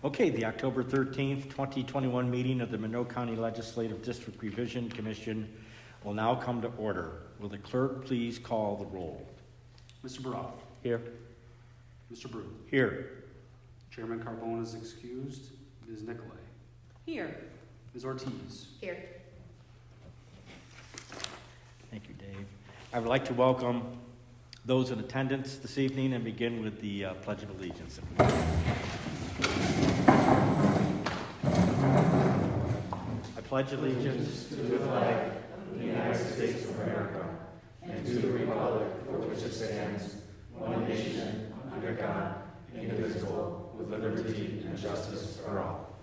Okay, the October 13th, 2021 meeting of the Monroe County Legislative District Revision Commission will now come to order. Will the clerk please call the roll? Mr. Baroff. Here. Mr. Brew. Here. Chairman Carbone is excused. Ms. Nicolay. Here. Ms. Ortiz. Here. Thank you, Dave. I would like to welcome those in attendance this evening and begin with the Pledge of Allegiance. I pledge allegiance to the flag of the United States of America and to the republic for which it stands, one nation, under God, indivisible, with liberty and justice for all.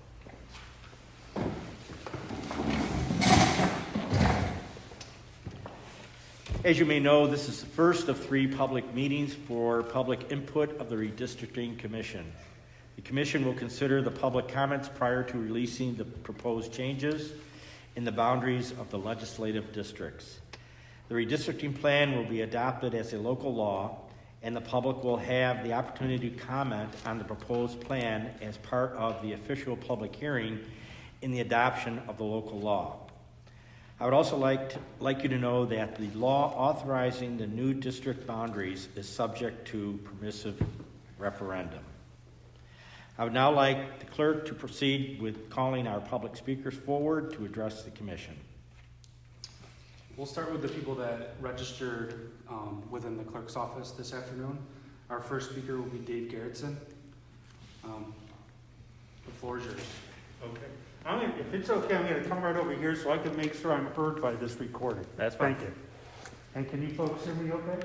As you may know, this is the first of 3 public meetings for public input of the Redistricting Commission. The Commission will consider the public comments prior to releasing the proposed changes in the boundaries of the legislative districts. The redistricting plan will be adopted as a local law, and the public will have the opportunity to comment on the proposed plan as part of the official public hearing in the adoption of the local law. I would also like you to know that the law authorizing the new district boundaries is subject to permissive referendum. I would now like the clerk to proceed with calling our public speakers forward to address the commission. We'll start with the people that registered within the clerk's office this afternoon. Our first speaker will be Dave Gerritsen. The floor is yours. Okay. If it's okay, I'm going to come right over here so I can make sure I'm heard by this recording. That's fine. Thank you. And can you folks hear me okay?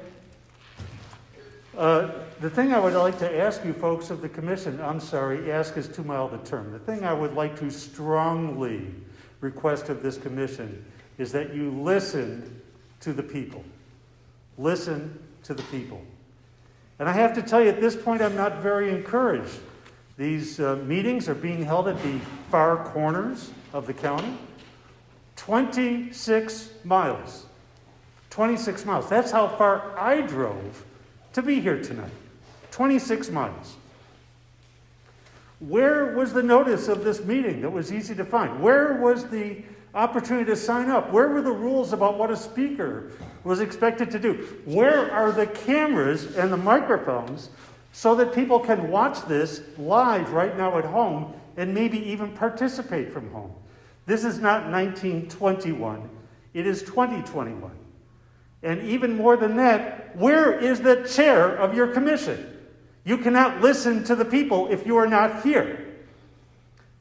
The thing I would like to ask you folks of the commission, I'm sorry, ask is too mild a term. The thing I would like to strongly request of this commission is that you listen to the people. Listen to the people. And I have to tell you, at this point, I'm not very encouraged. These meetings are being held at the far corners of the county. 26 miles. 26 miles. That's how far I drove to be here tonight. 26 miles. Where was the notice of this meeting that was easy to find? Where was the opportunity to sign up? Where were the rules about what a speaker was expected to do? Where are the cameras and the microphones so that people can watch this live right now at home and maybe even participate from home? This is not 1921. It is 2021. And even more than that, where is the chair of your commission? You cannot listen to the people if you are not here.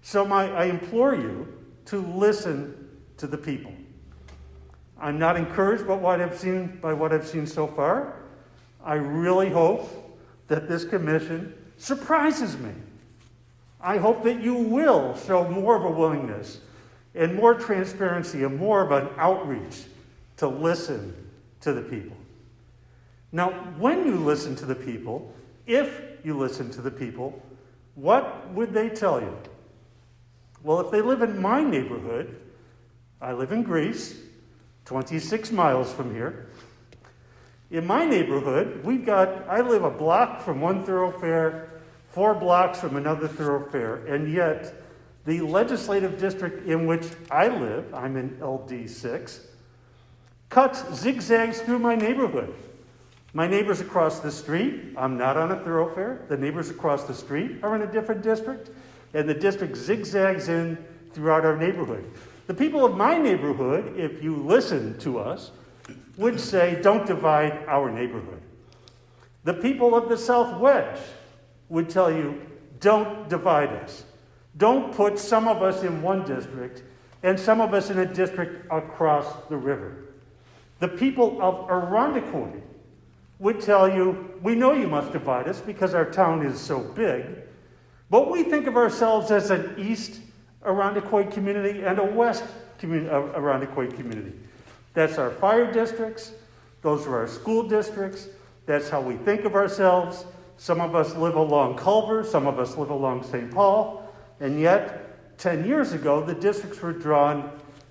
So I implore you to listen to the people. I'm not encouraged by what I've seen so far. I really hope that this commission surprises me. I hope that you will show more of a willingness and more transparency and more of an outreach to listen to the people. Now, when you listen to the people, if you listen to the people, what would they tell you? Well, if they live in my neighborhood, I live in Greece, 26 miles from here. In my neighborhood, I live a block from one thoroughfare, 4 blocks from another thoroughfare, and yet the legislative district in which I live, I'm in LD6, cuts zigzags through my neighborhood. My neighbors across the street, I'm not on a thoroughfare. The neighbors across the street are in a different district, and the district zigzags in throughout our neighborhood. The people of my neighborhood, if you listen to us, would say, don't divide our neighborhood. The people of the South Wedge would tell you, don't divide us. Don't put some of us in one district and some of us in a district across the river. The people of Irondequoit would tell you, we know you must divide us because our town is so big, but we think of ourselves as an East Irondequoit community and a West Irondequoit community. That's our fire districts. Those are our school districts. That's how we think of ourselves. Some of us live along Culver. Some of us live along St. Paul. And yet, 10 years ago, the districts were drawn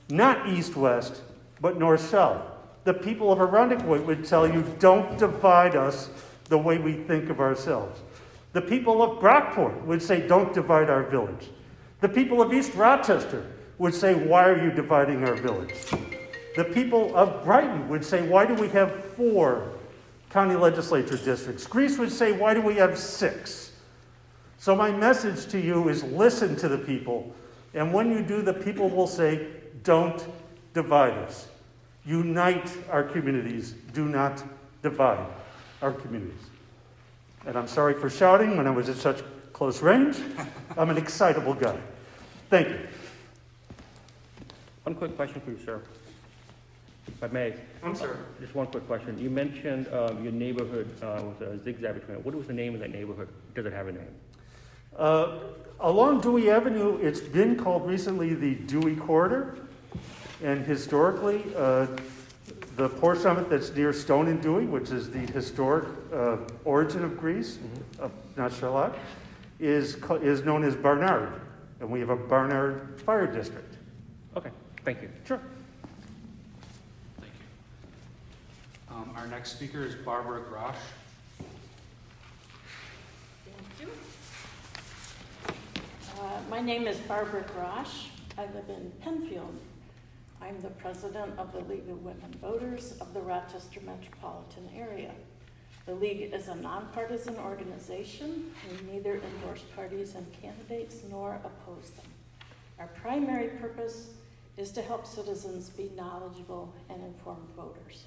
not east-west, but north-south. The people of Irondequoit would tell you, don't divide us the way we think of ourselves. The people of Brockport would say, don't divide our village. The people of East Rochester would say, why are you dividing our village? The people of Brighton would say, why do we have 4 county legislature districts? Greece would say, why do we have 6? So my message to you is listen to the people. And when you do, the people will say, don't divide us. Unite our communities. Do not divide our communities. And I'm sorry for shouting when I was at such close range. I'm an excitable guy. Thank you. One quick question for you, sir. If I may. I'm sorry. Just one quick question. You mentioned your neighborhood was a zigzag between. What was the name of that neighborhood? Does it have a name? Along Dewey Avenue, it's been called recently the Dewey Corridor. And historically, the portion of it that's near Stone and Dewey, which is the historic origin of Greece, not Charlotte, is known as Barnard. And we have a Barnard Fire District. Okay, thank you. Sure. Thank you. Our next speaker is Barbara Grosh. Thank you. My name is Barbara Grosh. I live in Penfield. I'm the president of the League of Women Voters of the Rochester metropolitan area. The League is a nonpartisan organization. We neither endorse parties and candidates nor oppose them. Our primary purpose is to help citizens be knowledgeable and informed voters.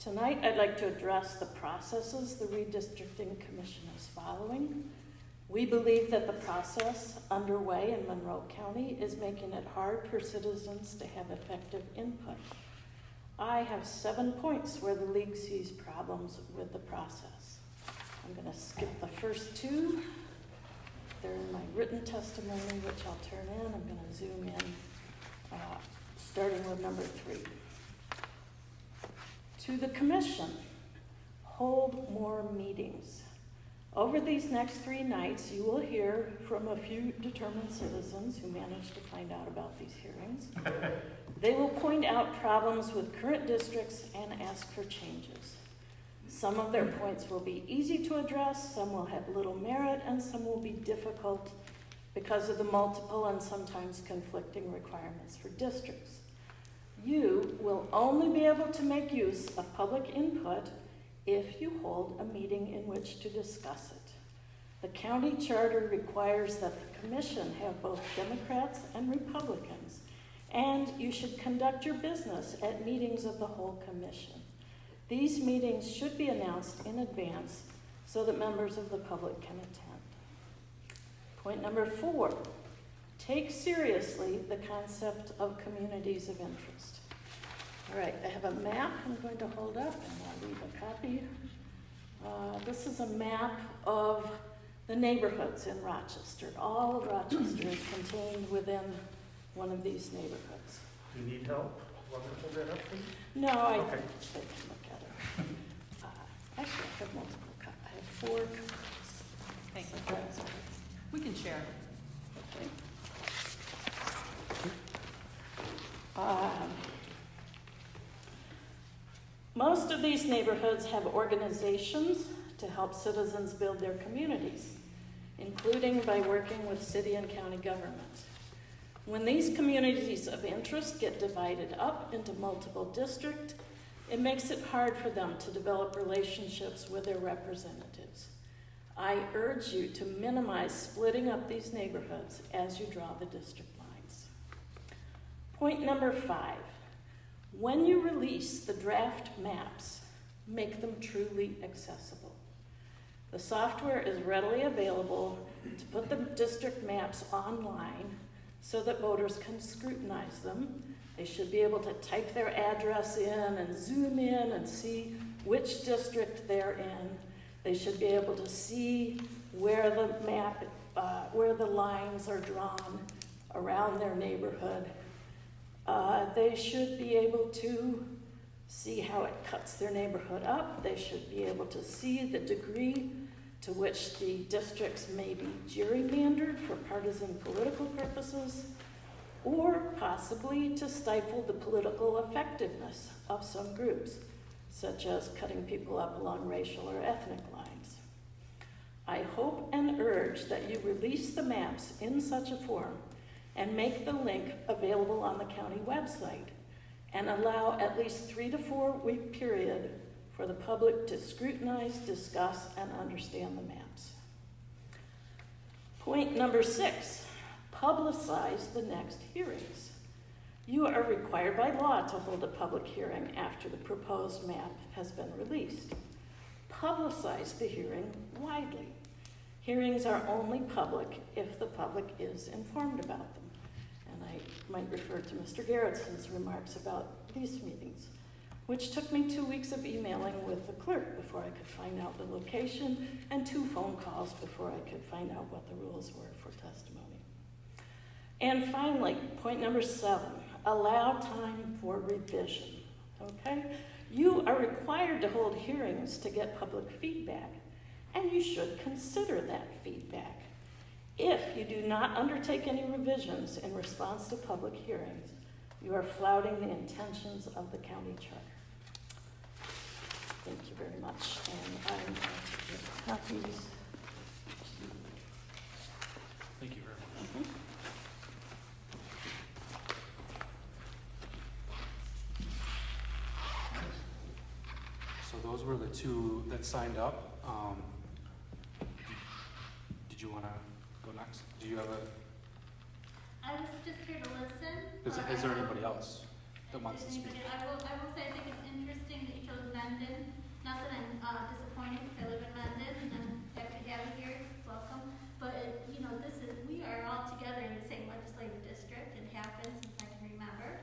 Tonight, I'd like to address the processes the Redistricting Commission is following. We believe that the process underway in Monroe County is making it hard for citizens to have effective input. I have 7 points where the League sees problems with the process. I'm going to skip the first 2. They're in my written testimony, which I'll turn in. I'm going to zoom in, starting with number 3. To the Commission, hold more meetings. Over these next 3 nights, you will hear from a few determined citizens who managed to find out about these hearings. They will point out problems with current districts and ask for changes. Some of their points will be easy to address, some will have little merit, and some will be difficult because of the multiple and sometimes conflicting requirements for districts. You will only be able to make use of public input if you hold a meeting in which to discuss it. The county charter requires that the commission have both Democrats and Republicans, and you should conduct your business at meetings of the whole commission. These meetings should be announced in advance so that members of the public can attend. Point number 4, take seriously the concept of communities of interest. All right, I have a map I'm going to hold up, and I'll leave a copy. This is a map of the neighborhoods in Rochester. All of Rochester is contained within one of these neighborhoods. Do you need help? Want me to hold that up, please? No, I Okay. can look at it. Actually, I have multiple copies. I have 4 copies. Thank So you. that's- We can share. Okay. Most of these neighborhoods have organizations to help citizens build their communities, including by working with city and county government. When these communities of interest get divided up into multiple districts, it makes it hard for them to develop relationships with their representatives. I urge you to minimize splitting up these neighborhoods as you draw the district lines. Point number 5. When you release the draft maps, make them truly accessible. The software is readily available to put the district maps online so that voters can scrutinize them. They should be able to type their address in and zoom in and see which district they're in. They should be able to see where the map, where the lines are drawn around their neighborhood. They should be able to see how it cuts their neighborhood up. They should be able to see the degree to which the districts may be gerrymandered for partisan political purposes, or possibly to stifle the political effectiveness of some groups, such as cutting people up along racial or ethnic lines. I hope and urge that you release the maps in such a form and make the link available on the county website and allow at least 3 to 4 week period for the public to scrutinize, discuss, and understand the maps. Point number 6, publicize the next hearings. You are required by law to hold a public hearing after the proposed map has been released. Publicize the hearing widely. Hearings are only public if the public is informed about them. And I might refer to Mr. Garrettson's remarks about these meetings, which took me 2 weeks of emailing with the clerk before I could find out the location and 2 phone calls before I could find out what the rules were for testimony. And finally, point number 7, allow time for revision, okay? You are required to hold hearings to get public feedback, and you should consider that feedback. If you do not undertake any revisions in response to public hearings, you are flouting the intentions of the county charter. Thank you very much, and I'm going to give copies. Thank you very much. So those were the 2 that signed up. Did you want to go next? Do you have a? I was just here to listen. Is there anybody else that wants to speak? I will say I think it's interesting that you chose Mendon. Not that I'm disappointed because I live in Mendon and I'm happy to have you here. Welcome. But we are all together in the same legislative district. It happened since I can remember.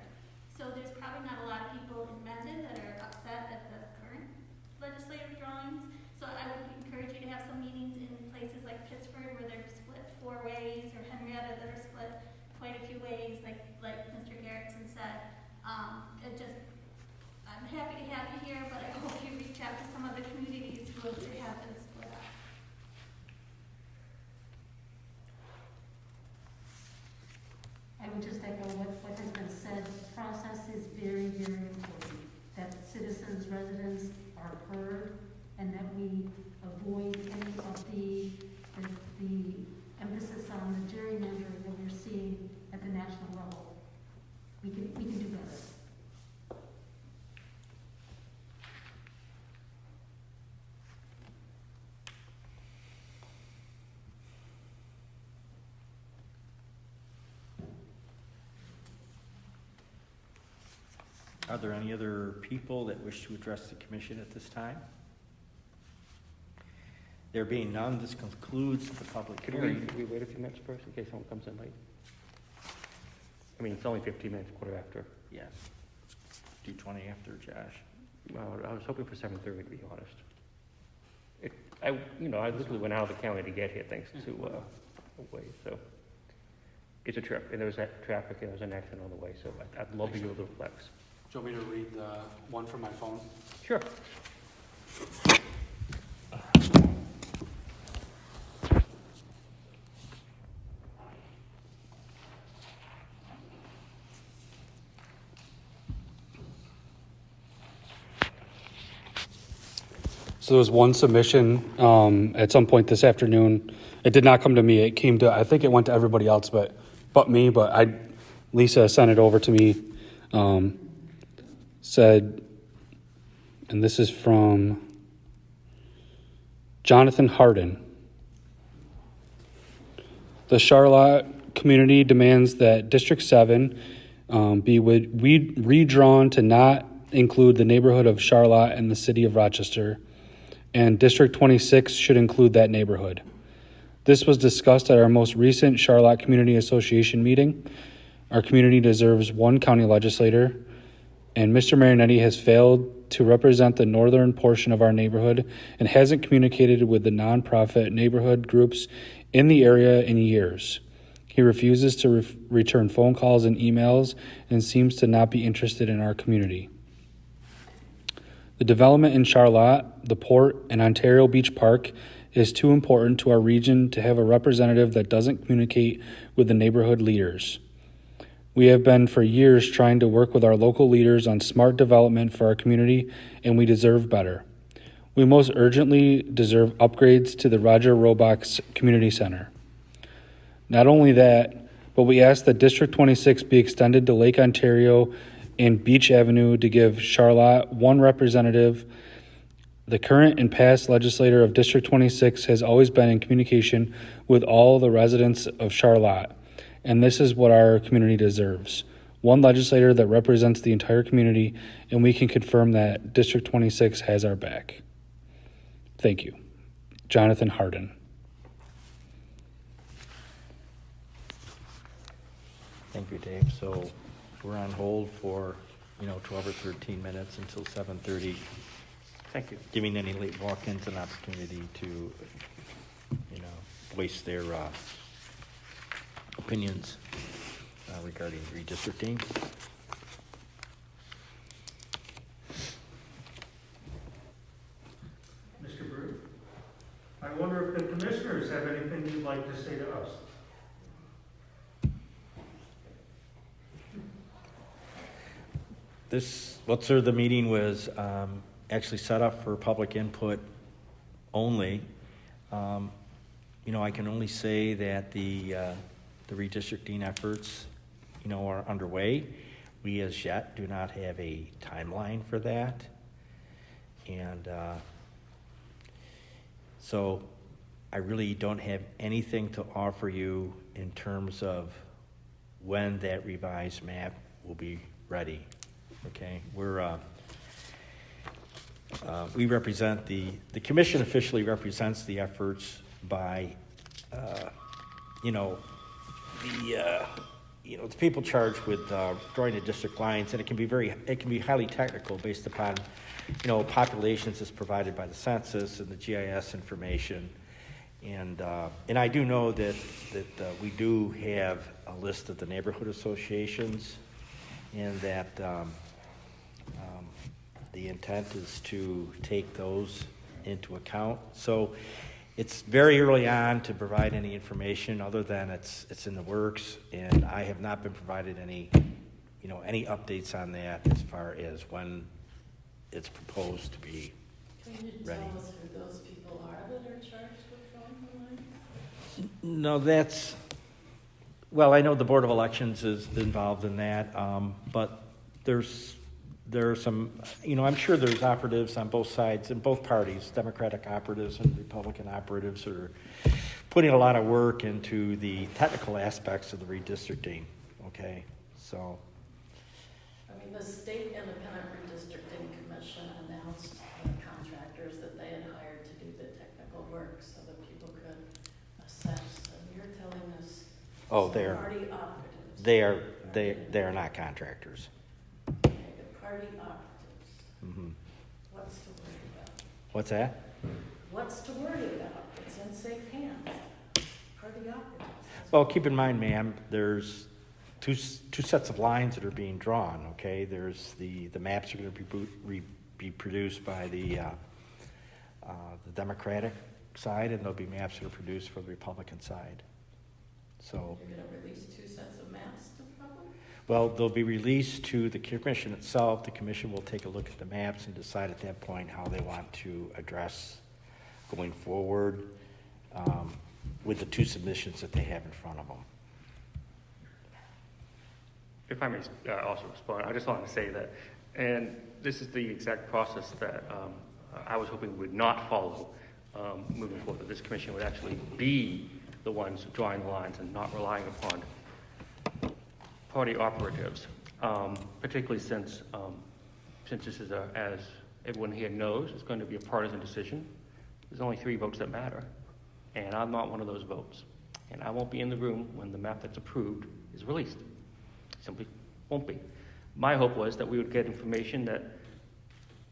So there's probably not a lot of people in Mendon that are upset at the current legislative drawings. So I would encourage you to have some meetings in places like Pittsburgh where they're split 4 ways, or Henrietta that are split quite a few ways, like Mr. Garrettson said. I'm happy to have you here, but I hope you reach out to some other communities who have been split up. I would just echo what has been said. The process is very, very important, that citizens, residents are heard, and that we avoid any of the emphasis on the gerrymandering that we're seeing at the national level. We can do better. Are there any other people that wish to address the commission at this time? There being none, this concludes the public hearing. Can we wait a few minutes first in case someone comes in late? I mean, it's only 15 minutes, quarter after. Yes. Do 20 after, Josh. Well, I was hoping for 7:30, to be honest. I literally went out of the county to get here thanks to a way, so. It's a trip, and there was that traffic, and there was an accident on the way, so I'd love to give a little flex. Do you want me to read the one from my phone? Sure. So there was one submission at some point this afternoon. It did not come to me. It came to, I think it went to everybody else but me. But Lisa sent it over to me. Said, and this is from Jonathan Harden. The Charlotte community demands that District 7 be redrawn to not include the neighborhood of Charlotte and the city of Rochester, and District 26 should include that neighborhood. This was discussed at our most recent Charlotte Community Association meeting. Our community deserves one county legislator, and Mr. Marinetti has failed to represent the northern portion of our neighborhood and hasn't communicated with the nonprofit neighborhood groups in the area in years. He refuses to return phone calls and emails and seems to not be interested in our community. The development in Charlotte, the port, and Ontario Beach Park is too important to our region to have a representative that doesn't communicate with the neighborhood leaders. We have been for years trying to work with our local leaders on smart development for our community, and we deserve better. We most urgently deserve upgrades to the Roger Robox Community Center. Not only that, but we ask that District 26 be extended to Lake Ontario and Beach Avenue to give Charlotte one representative. The current and past legislator of District 26 has always been in communication with all the residents of Charlotte, and this is what our community deserves. One legislator that represents the entire community, and we can confirm that District 26 has our back. Thank you. Jonathan Harden. Thank you, Dave. So we're on hold for, 12 or 13 minutes until 7:30, Thank you. giving any late walk-ins an opportunity to, voice their opinions regarding redistricting. Mr. Brew, I wonder if the commissioners have anything you'd like to say to us? The meeting was actually set up for public input only. I can only say that the redistricting efforts, are underway. We as yet do not have a timeline for that. And so I really don't have anything to offer you in terms of when that revised map will be ready. Okay, we represent the commission officially represents the efforts by, the people charged with drawing the district lines, and it can be highly technical based upon, populations as provided by the census and the GIS information, and I do know that we do have a list of the neighborhood associations, and that the intent is to take those into account. So it's very early on to provide any information other than it's in the works, and I have not been provided any updates on that as far as when it's proposed to be Can you ready. tell us who those people are that are charged with drawing the lines? No, I know the Board of Elections is involved in that, but there are some, I'm sure there's operatives on both sides, in both parties, Democratic operatives and Republican operatives who are putting a lot of work into the technical aspects of the redistricting, okay? So, The State Independent Redistricting Commission announced the contractors that they had hired to do the technical work so that people could assess. And you're telling us oh, some they're, party operatives. they are not contractors. Okay, the party operatives. Mm-hmm. What's to worry about? What's that? What's to worry about? It's in safe hands. Party operatives. Well, keep in mind, ma'am, there's two sets of lines that are being drawn, okay? There's the maps are going to be produced by the Democratic side, and there'll be maps that are produced for the Republican side. So, You're going to release two sets of maps to the public? well, they'll be released to the commission itself. The commission will take a look at the maps and decide at that point how they want to address going forward with the two submissions that they have in front of them. If I may also respond, I just wanted to say that, and this is the exact process that I was hoping we would not follow moving forward, that this commission would actually be the ones drawing the lines and not relying upon party operatives, particularly since this is, as everyone here knows, it's going to be a partisan decision. There's only 3 votes that matter, and I'm not one of those votes. And I won't be in the room when the map that's approved is released. Simply won't be. My hope was that we would get information that,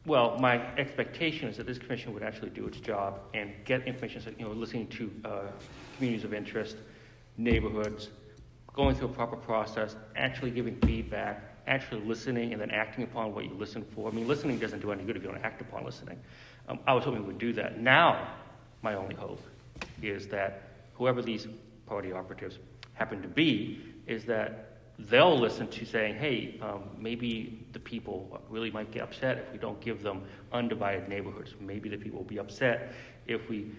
well, my expectation is that this commission would actually do its job and get information, listening to communities of interest, neighborhoods, going through a proper process, actually giving feedback, actually listening and then acting upon what you listen for. Listening doesn't do any good if you don't act upon listening. I was hoping we would do that. Now, my only hope is that whoever these party operatives happen to be, is that they'll listen to saying, hey, maybe the people really might get upset if we don't give them undivided neighborhoods. Maybe the people will be upset if we,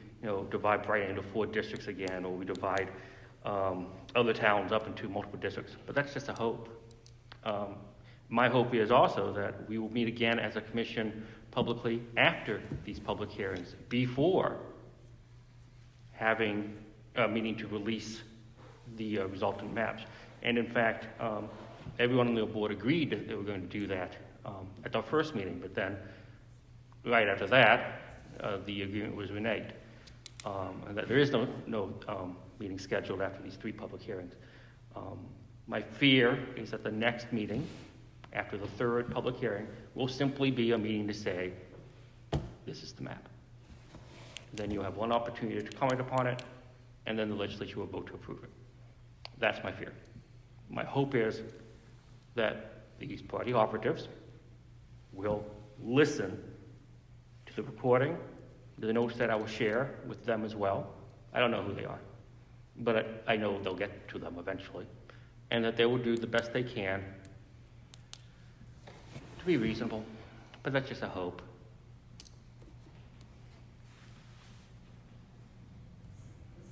divide Brighton into 4 districts again, or we divide other towns up into multiple districts. But that's just a hope. My hope is also that we will meet again as a commission publicly after these public hearings, before having a meeting to release the resultant maps. And in fact, everyone on the board agreed that they were going to do that at our first meeting, but then right after that, the agreement was reneged. And that there is no meeting scheduled after these 3 public hearings. My fear is that the next meeting, after the 3rd public hearing, will simply be a meeting to say, this is the map. Then you'll have one opportunity to comment upon it, and then the legislature will vote to approve it. That's my fear. My hope is that these party operatives will listen to the recording, the notes that I will share with them as well. I don't know who they are, but I know they'll get to them eventually, and that they will do the best they can to be reasonable, but that's just a hope.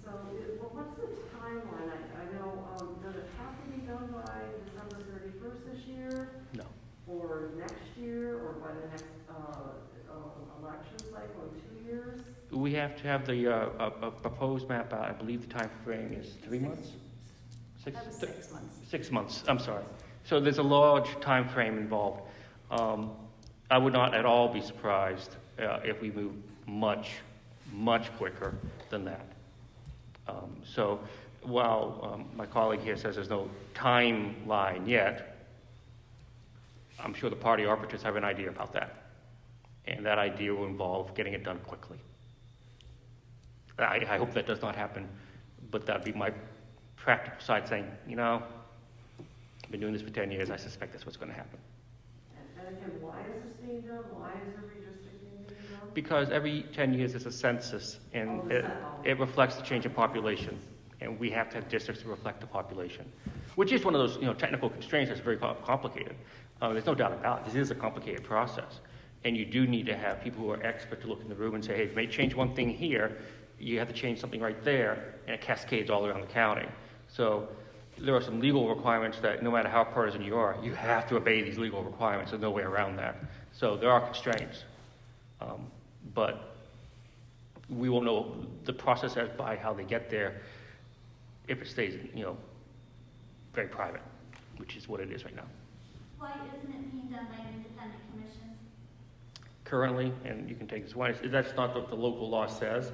So, what's the timeline? I know, does it have to be done by December 31st this year? No. Or next year, or by the next election cycle in 2 years? We have to have the a proposed map out. I believe the time frame is 3 months? That was 6 months. 6 months, I'm sorry. So there's a large time frame involved. I would not at all be surprised if we move much quicker than that. So while my colleague here says there's no timeline yet, I'm sure the party operatives have an idea about that. And that idea will involve getting it done quickly. I hope that does not happen, but that'd be my practical side saying, I've been doing this for 10 years, I suspect that's what's going to happen. And again, why is this being done? Why is the redistricting being done? Because every 10 years there's a census, and it reflects the change in population, and we have to have districts to reflect the population, which is one of those technical constraints that's very complicated. There's no doubt about it. This is a complicated process, and you do need to have people who are expert to look in the room and say, hey, if you may change one thing here, you have to change something right there, and it cascades all around the county. So there are some legal requirements that no matter how partisan you are, you have to obey these legal requirements. There's no way around that. So there are constraints. But we will know the process by how they get there if it stays, very private, which is what it is right now. Why isn't it being done by an independent commission? Currently, and you can take this one, that's not what the local law says.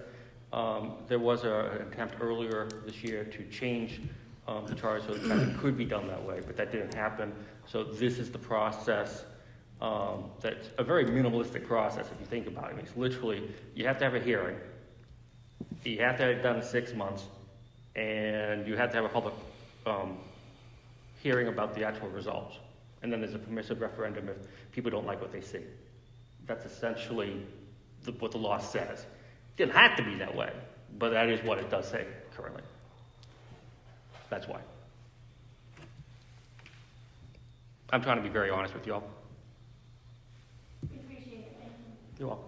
There was an attempt earlier this year to change the charter so that it could be done that way, but that didn't happen. So this is the process. That's a very minimalistic process if you think about it. I mean, it's literally, you have to have a hearing, you have to have it done in 6 months, and you have to have a public hearing about the actual results. And then there's a permissive referendum if people don't like what they see. That's essentially what the law says. It didn't have to be that way, but that is what it does say currently. That's why. I'm trying to be very honest with you all. We appreciate it, thank you. You're welcome.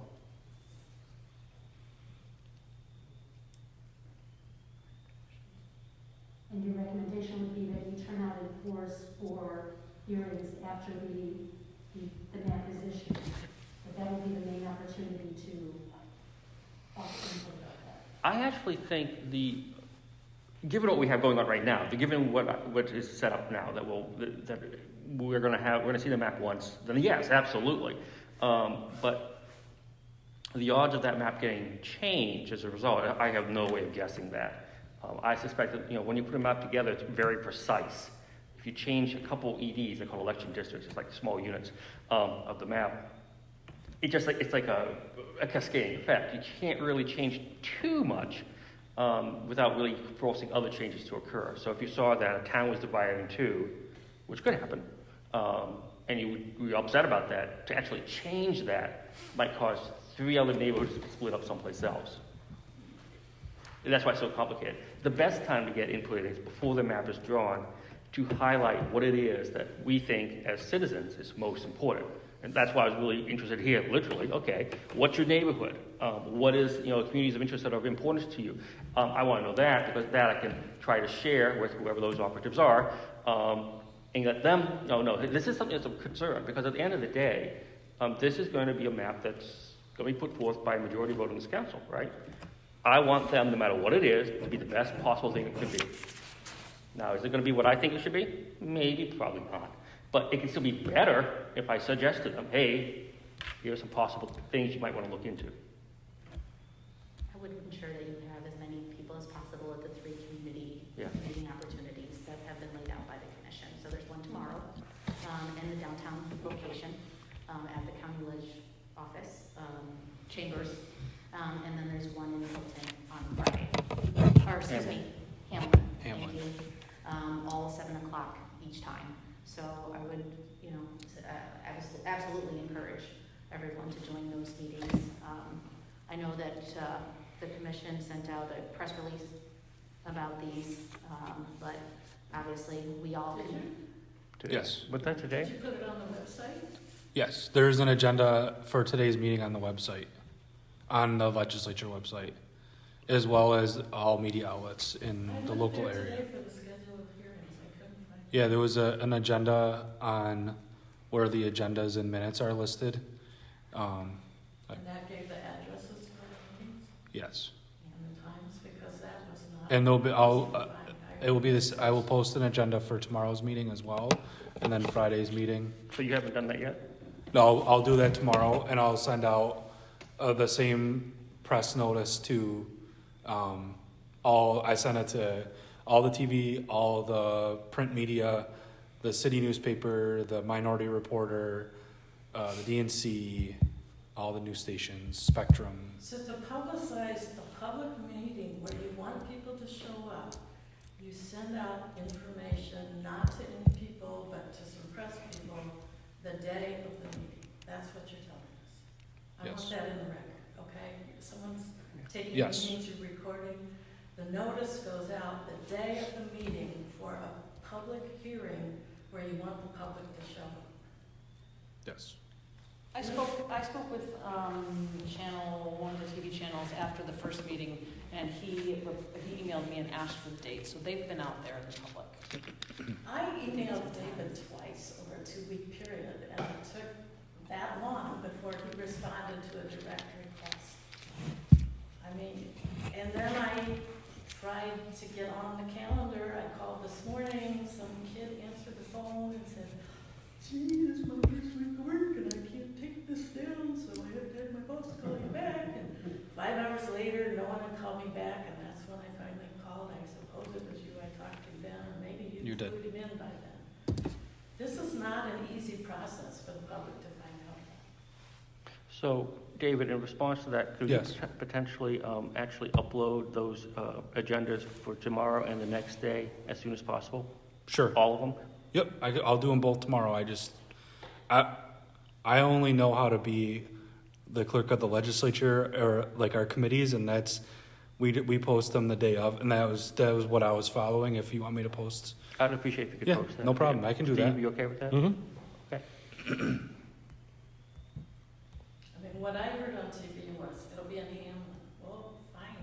And your recommendation would be that you turn out in force for hearings after the map is issued. But that would be the main opportunity to talk to people about that. I actually think given what we have going on right now, given what is set up now, that we're going to see the map once, then yes, absolutely. But the odds of that map getting changed as a result, I have no way of guessing that. I suspect that when you put a map together, it's very precise. If you change a couple EDs, they're called election districts, it's like small units of the map. It's like a cascading effect. You can't really change too much without really forcing other changes to occur. So if you saw that a town was divided in 2, which could happen, and you would be upset about that, to actually change that might cause 3 other neighborhoods to split up someplace else. And that's why it's so complicated. The best time to get input is before the map is drawn, to highlight what it is that we think as citizens is most important. And that's why I was really interested here, literally, okay, what's your neighborhood? What is, communities of interest that are of importance to you? I want to know that, because that I can try to share with whoever those operatives are, and let them know, this is something that's of concern, because at the end of the day, this is going to be a map that's going to be put forth by a majority vote in this council, right? I want them, no matter what it is, to be the best possible thing it could be. Now, is it going to be what I think it should be? Maybe, probably not. But it can still be better if I suggest to them, hey, here are some possible things you might want to look into. I would ensure that you have as many people as possible at the 3 community meeting opportunities that have been laid out by the commission. So there's one tomorrow in the downtown location at the County Ledge office, chambers, and then there's one in Hilton on Friday, or excuse me, Hamlin. Thank you. All 7 o'clock each time. So I would, absolutely encourage everyone to join those meetings. I know that the commission sent out a press release about these, but obviously we all can. Yes. Was that today? Did you put it on the website? Yes, there is an agenda for today's meeting on the website, on the legislature website, as well as all media outlets in the local area. Today for the schedule of hearings. I couldn't find it. Yeah, there was an agenda on where the agendas and minutes are listed. And that gave the addresses for the meetings Yes. and the times, because that was not. And there'll be, it will be this, I will post an agenda for tomorrow's meeting as well, and then Friday's meeting. So you haven't done that yet? No, I'll do that tomorrow, and I'll send out the same press notice to I sent it to all the TV, all the print media, the city newspaper, the Minority Reporter, the DNC, all the news stations, Spectrum. So to publicize a public meeting where you want people to show up, you send out information not to any people, but to some press people, the day of the meeting. That's what you're telling us. I Yes. want that in the record, okay? Someone's taking Yes. meetings, you're recording. The notice goes out the day of the meeting for a public hearing where you want the public to show up. Yes. I spoke with one of the TV channels after the first meeting, and he emailed me and asked for the date, so they've been out there in the public. I emailed David twice over a 2-week period, and it took that long before he responded to a direct request. I mean, and then I tried to get on the calendar. I called this morning, some kid answered the phone and said, gee, this is my first week of work and I can't take this down, so I have to have my boss call you back. And 5 hours later, no one had called me back, and that's when I finally called. I suppose it was you I talked to then, or maybe you did. included him in by then. This is not an easy process for the public to find out. So, David, in response to that, could you Yes. potentially actually upload those agendas for tomorrow and the next day as soon as possible? Sure. All of them? Yep, I'll do them both tomorrow. I only know how to be the clerk of the legislature or like our committees, and that's we post them the day of, and that was what I was following. If you want me to post, I'd appreciate if you could Yeah, post that. no problem. I can do Steve, that. you okay with that? Mm-hmm. Okay. I mean, what I heard on TV was, it'll be in Hamlin. Well, fine,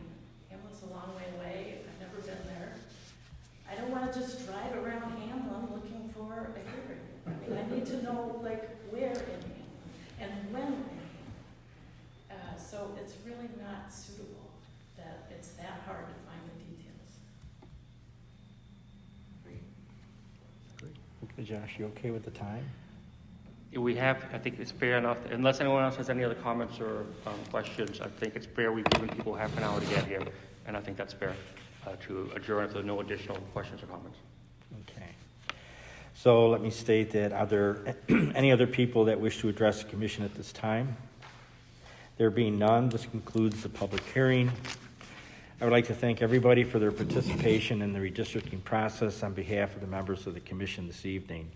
Hamlin's a long way away, I've never been there. I don't wanna just drive around Hamlin looking for a hearing. I mean, I need to know, like, where in Hamlin, and when in Hamlin. So it's really not suitable that it's that hard to find the details. Josh, you okay with the time? We have, I think it's fair enough, unless anyone else has any other comments or questions, I think it's fair we've given people half an hour to get here, and I think that's fair to adjourn if there are no additional questions or comments. Okay. So let me state that, are there any other people that wish to address the commission at this time? There being none, this concludes the public hearing. I would like to thank everybody for their participation in the redistricting process on behalf of the members of the commission this evening.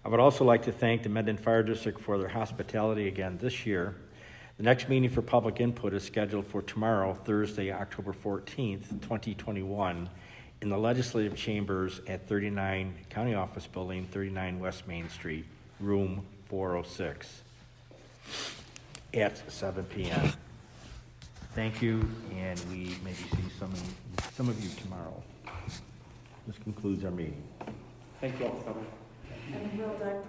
I would also like to thank the Mendon Fire District for their hospitality again this year. The next meeting for public input is scheduled for tomorrow, Thursday, October 14th, 2021, in the legislative chambers at 39 County Office Building, 39 West Main Street, room 406, at 7 p.m. Thank you, and we maybe see some of you tomorrow. This concludes our meeting. Thank you all for coming. And will Dr.